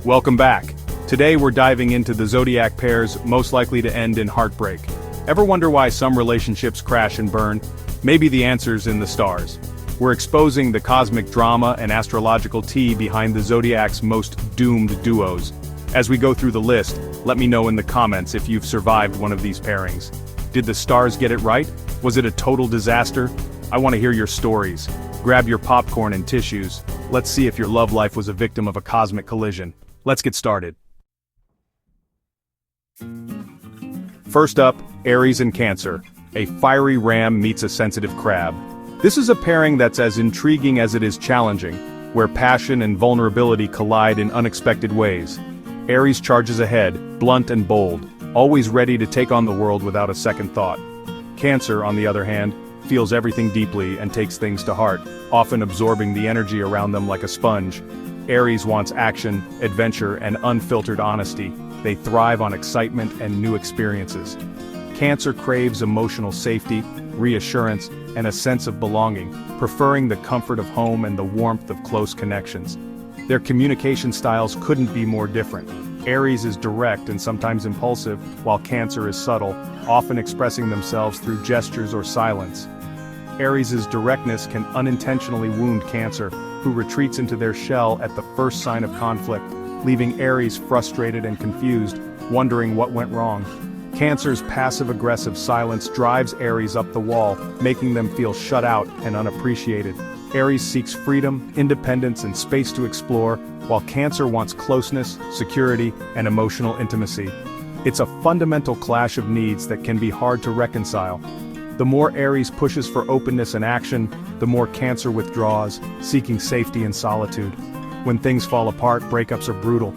Welcome back. Today we're diving into the zodiac pairs most likely to end in heartbreak. Ever wonder why some relationships crash and burn? Maybe the answer's in the stars. We're exposing the cosmic drama and astrological tea behind the zodiac's most doomed duos. As we go through the list, let me know in the comments if you've survived one of these pairings. Did the stars get it right? Was it a total disaster? I want to hear your stories. Grab your popcorn and tissues. Let's see if your love life was a victim of a cosmic collision. Let's get started. First up, Aries and Cancer. A fiery ram meets a sensitive crab. This is a pairing that's as intriguing as it is challenging, where passion and vulnerability collide in unexpected ways. Aries charges ahead, blunt and bold, always ready to take on the world without a second thought. Cancer, on the other hand, feels everything deeply and takes things to heart, often absorbing the energy around them like a sponge. Aries wants action, adventure, and unfiltered honesty. They thrive on excitement and new experiences. Cancer craves emotional safety, reassurance, and a sense of belonging, preferring the comfort of home and the warmth of close connections. Their communication styles couldn't be more different. Aries is direct and sometimes impulsive, while Cancer is subtle, often expressing themselves through gestures or silence. Aries' directness can unintentionally wound Cancer, who retreats into their shell at the first sign of conflict, leaving Aries frustrated and confused, wondering what went wrong. Cancer's passive-aggressive silence drives Aries up the wall, making them feel shut out and unappreciated. Aries seeks freedom, independence, and space to explore, while Cancer wants closeness, security, and emotional intimacy. It's a fundamental clash of needs that can be hard to reconcile. The more Aries pushes for openness and action, the more Cancer withdraws, seeking safety and solitude. When things fall apart, breakups are brutal.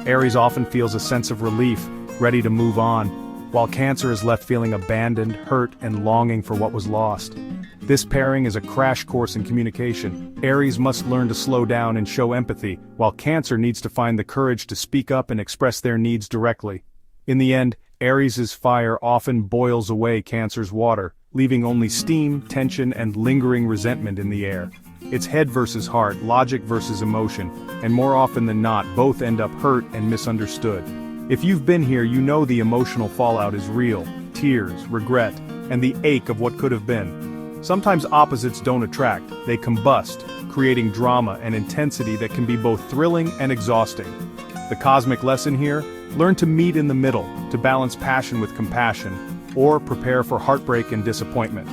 Aries often feels a sense of relief, ready to move on, while Cancer is left feeling abandoned, hurt, and longing for what was lost. This pairing is a crash course in communication. Aries must learn to slow down and show empathy, while Cancer needs to find the courage to speak up and express their needs directly. In the end, Aries' fire often boils away Cancer's water, leaving only steam, tension, and lingering resentment in the air. It's head versus heart, logic versus emotion, and more often than not, both end up hurt and misunderstood. If you've been here, you know the emotional fallout is real: tears, regret, and the ache of what could have been. Sometimes opposites don't attract, they combust, creating drama and intensity that can be both thrilling and exhausting. The cosmic lesson here? Learn to meet in the middle, to balance passion with compassion, or prepare for heartbreak and disappointment.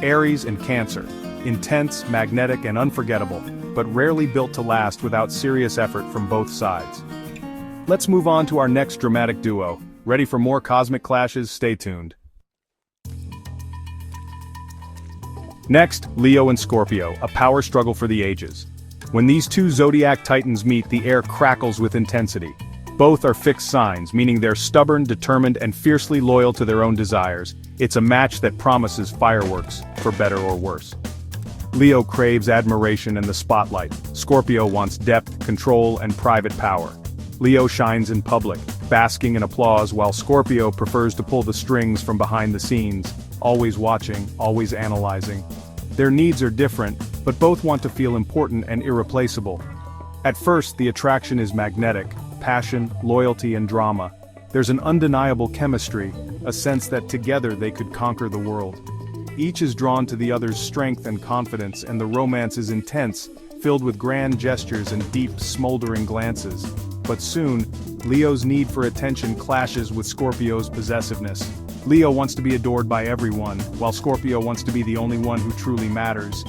Aries and Cancer. Intense, magnetic, and unforgettable, but rarely built to last without serious effort from both sides. Let's move on to our next dramatic duo. Ready for more cosmic clashes? Stay tuned. Next, Leo and Scorpio, a power struggle for the ages. When these two zodiac titans meet, the air crackles with intensity. Both are fixed signs, meaning they're stubborn, determined, and fiercely loyal to their own desires. It's a match that promises fireworks, for better or worse. Leo craves admiration and the spotlight. Scorpio wants depth, control, and private power. Leo shines in public, basking in applause, while Scorpio prefers to pull the strings from behind the scenes, always watching, always analyzing. Their needs are different, but both want to feel important and irreplaceable. At first, the attraction is magnetic: passion, loyalty, and drama. There's an undeniable chemistry, a sense that together they could conquer the world. Each is drawn to the other's strength and confidence, and the romance is intense, filled with grand gestures and deep, smoldering glances. But soon, Leo's need for attention clashes with Scorpio's possessiveness. Leo wants to be adored by everyone, while Scorpio wants to be the only one who truly matters.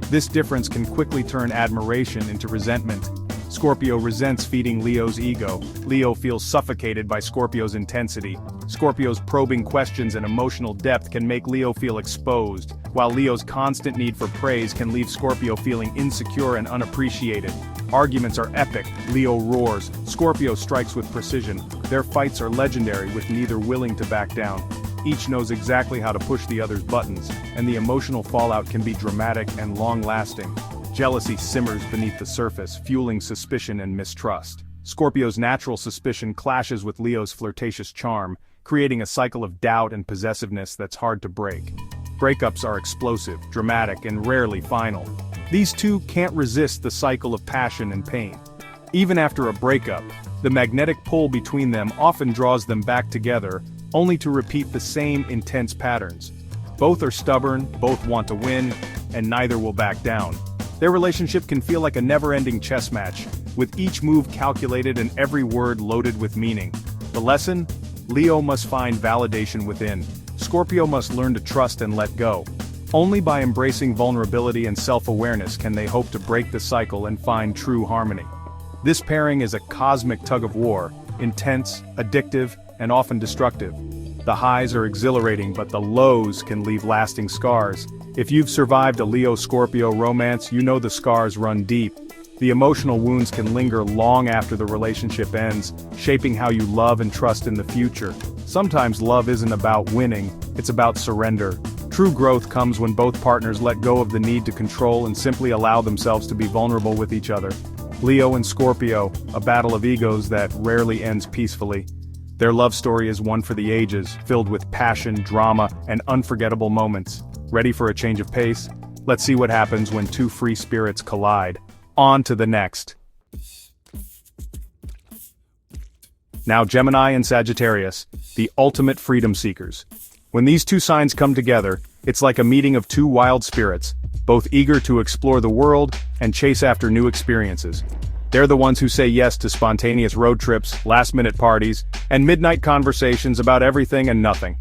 This difference can quickly turn admiration into resentment. Scorpio resents feeding Leo's ego. Leo feels suffocated by Scorpio's intensity. Scorpio's probing questions and emotional depth can make Leo feel exposed, while Leo's constant need for praise can leave Scorpio feeling insecure and unappreciated. Arguments are epic. Leo roars. Scorpio strikes with precision. Their fights are legendary, with neither willing to back down. Each knows exactly how to push the other's buttons, and the emotional fallout can be dramatic and long-lasting. Jealousy simmers beneath the surface, fueling suspicion and mistrust. Scorpio's natural suspicion clashes with Leo's flirtatious charm, creating a cycle of doubt and possessiveness that's hard to break. Breakups are explosive, dramatic, and rarely final. These two can't resist the cycle of passion and pain. Even after a breakup, the magnetic pull between them often draws them back together, only to repeat the same intense patterns. Both are stubborn, both want to win, and neither will back down. Their relationship can feel like a never-ending chess match, with each move calculated and every word loaded with meaning. The lesson? Leo must find validation within. Scorpio must learn to trust and let go. Only by embracing vulnerability and self-awareness can they hope to break the cycle and find true harmony. This pairing is a cosmic tug-of-war, intense, addictive, and often destructive. The highs are exhilarating, but the lows can leave lasting scars. If you've survived a Leo-Scorpio romance, you know the scars run deep. The emotional wounds can linger long after the relationship ends, shaping how you love and trust in the future. Sometimes love isn't about winning, it's about surrender. True growth comes when both partners let go of the need to control and simply allow themselves to be vulnerable with each other. Leo and Scorpio, a battle of egos that rarely ends peacefully. Their love story is one for the ages, filled with passion, drama, and unforgettable moments. Ready for a change of pace? Let's see what happens when two free spirits collide. On to the next. Now Gemini and Sagittarius, the ultimate freedom seekers. When these two signs come together, it's like a meeting of two wild spirits, both eager to explore the world and chase after new experiences. They're the ones who say yes to spontaneous road trips, last-minute parties, and midnight conversations about everything and nothing.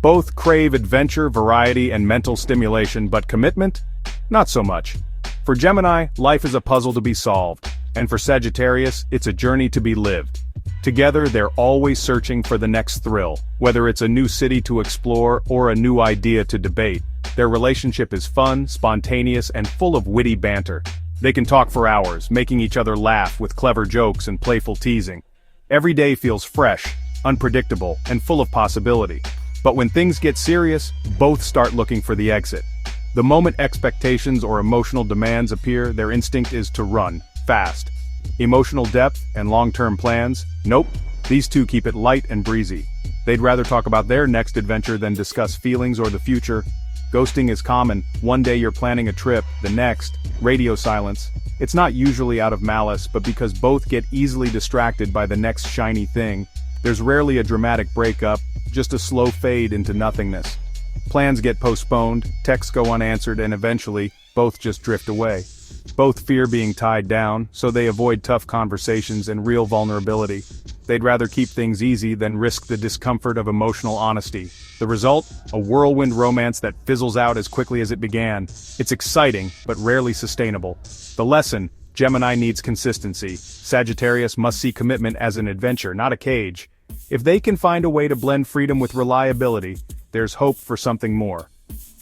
Both crave adventure, variety, and mental stimulation, but commitment? Not so much. For Gemini, life is a puzzle to be solved, and for Sagittarius, it's a journey to be lived. Together, they're always searching for the next thrill, whether it's a new city to explore or a new idea to debate. Their relationship is fun, spontaneous, and full of witty banter. They can talk for hours, making each other laugh with clever jokes and playful teasing. Every day feels fresh, unpredictable, and full of possibility. But when things get serious, both start looking for the exit. The moment expectations or emotional demands appear, their instinct is to run, fast. Emotional depth and long-term plans? Nope. These two keep it light and breezy. They'd rather talk about their next adventure than discuss feelings or the future. Ghosting is common. One day you're planning a trip, the next, radio silence. It's not usually out of malice, but because both get easily distracted by the next shiny thing. There's rarely a dramatic breakup, just a slow fade into nothingness. Plans get postponed, texts go unanswered, and eventually, both just drift away. Both fear being tied down, so they avoid tough conversations and real vulnerability. They'd rather keep things easy than risk the discomfort of emotional honesty. The result? A whirlwind romance that fizzles out as quickly as it began. It's exciting, but rarely sustainable. The lesson? Gemini needs consistency. Sagittarius must see commitment as an adventure, not a cage. If they can find a way to blend freedom with reliability, there's hope for something more.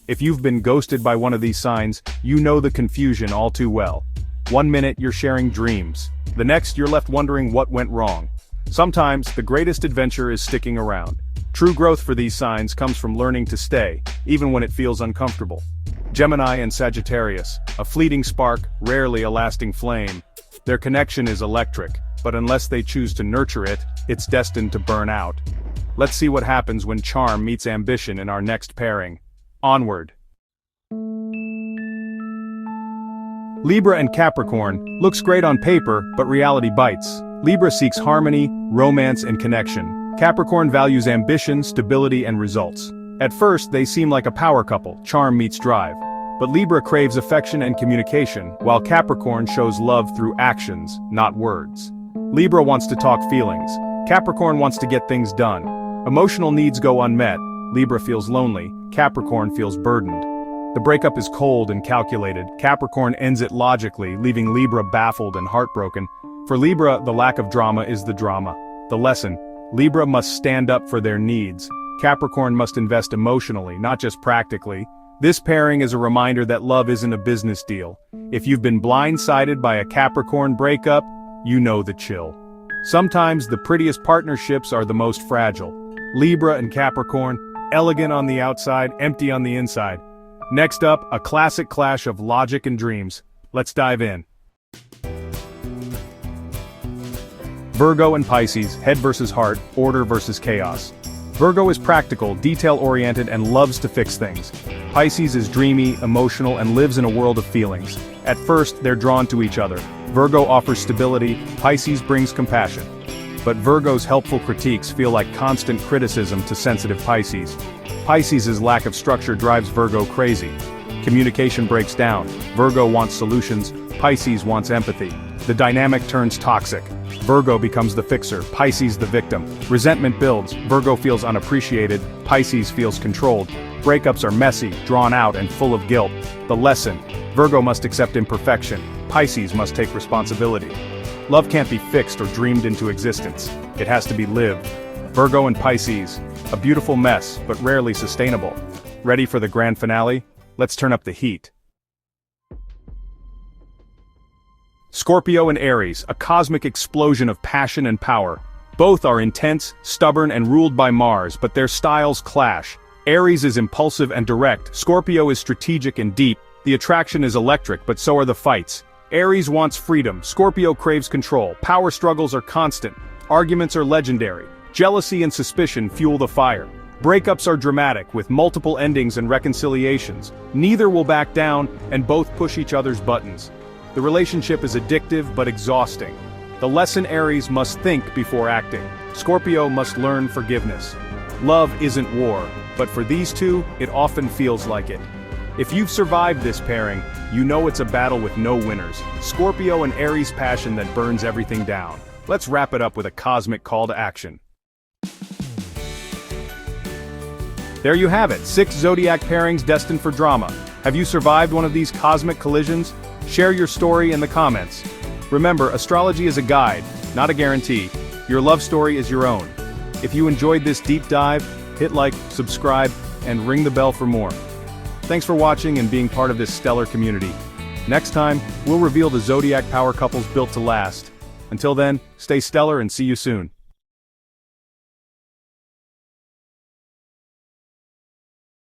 If you've been ghosted by one of these signs, you know the confusion all too well. One minute you're sharing dreams. The next you're left wondering what went wrong. Sometimes, the greatest adventure is sticking around. True growth for these signs comes from learning to stay, even when it feels uncomfortable. Gemini and Sagittarius, a fleeting spark, rarely a lasting flame. Their connection is electric, but unless they choose to nurture it, it's destined to burn out. Let's see what happens when charm meets ambition in our next pairing. Onward. Libra and Capricorn looks great on paper, but reality bites. Libra seeks harmony, romance, and connection. Capricorn values ambition, stability, and results. At first, they seem like a power couple, charm meets drive. But Libra craves affection and communication, while Capricorn shows love through actions, not words. Libra wants to talk feelings. Capricorn wants to get things done. Emotional needs go unmet. Libra feels lonely. Capricorn feels burdened. The breakup is cold and calculated. Capricorn ends it logically, leaving Libra baffled and heartbroken. For Libra, the lack of drama is the drama. The lesson: Libra must stand up for their needs. Capricorn must invest emotionally, not just practically. This pairing is a reminder that love isn't a business deal. If you've been blindsided by a Capricorn breakup, you know the chill. Sometimes the prettiest partnerships are the most fragile. Libra and Capricorn, elegant on the outside, empty on the inside. Next up, a classic clash of logic and dreams. Let's dive in. Virgo and Pisces, head versus heart, order versus chaos. Virgo is practical, detail-oriented, and loves to fix things. Pisces is dreamy, emotional, and lives in a world of feelings. At first, they're drawn to each other. Virgo offers stability, Pisces brings compassion. But Virgo's helpful critiques feel like constant criticism to sensitive Pisces. Pisces' lack of structure drives Virgo crazy. Communication breaks down, Virgo wants solutions, Pisces wants empathy. The dynamic turns toxic. Virgo becomes the fixer, Pisces the victim. Resentment builds, Virgo feels unappreciated, Pisces feels controlled. Breakups are messy, drawn out, and full of guilt. The lesson: Virgo must accept imperfection, Pisces must take responsibility. Love can't be fixed or dreamed into existence. It has to be lived. Virgo and Pisces, a beautiful mess, but rarely sustainable. Ready for the grand finale? Let's turn up the heat. Scorpio and Aries, a cosmic explosion of passion and power. Both are intense, stubborn, and ruled by Mars, but their styles clash. Aries is impulsive and direct, Scorpio is strategic and deep. The attraction is electric, but so are the fights. Aries wants freedom, Scorpio craves control, power struggles are constant, arguments are legendary, jealousy and suspicion fuel the fire. Breakups are dramatic, with multiple endings and reconciliations. Neither will back down, and both push each other's buttons. The relationship is addictive but exhausting. The lesson: Aries must think before acting. Scorpio must learn forgiveness. Love isn't war, but for these two, it often feels like it. If you've survived this pairing, you know it's a battle with no winners. Scorpio and Aries passion that burns everything down. Let's wrap it up with a cosmic call to action. There you have it, 6 zodiac pairings destined for drama. Have you survived one of these cosmic collisions? Share your story in the comments. Remember, astrology is a guide, not a guarantee. Your love story is your own. If you enjoyed this deep dive, hit like, subscribe, and ring the bell for more. Thanks for watching and being part of this stellar community. Next time, we'll reveal the zodiac power couples built to last. Until then, stay stellar and see you soon.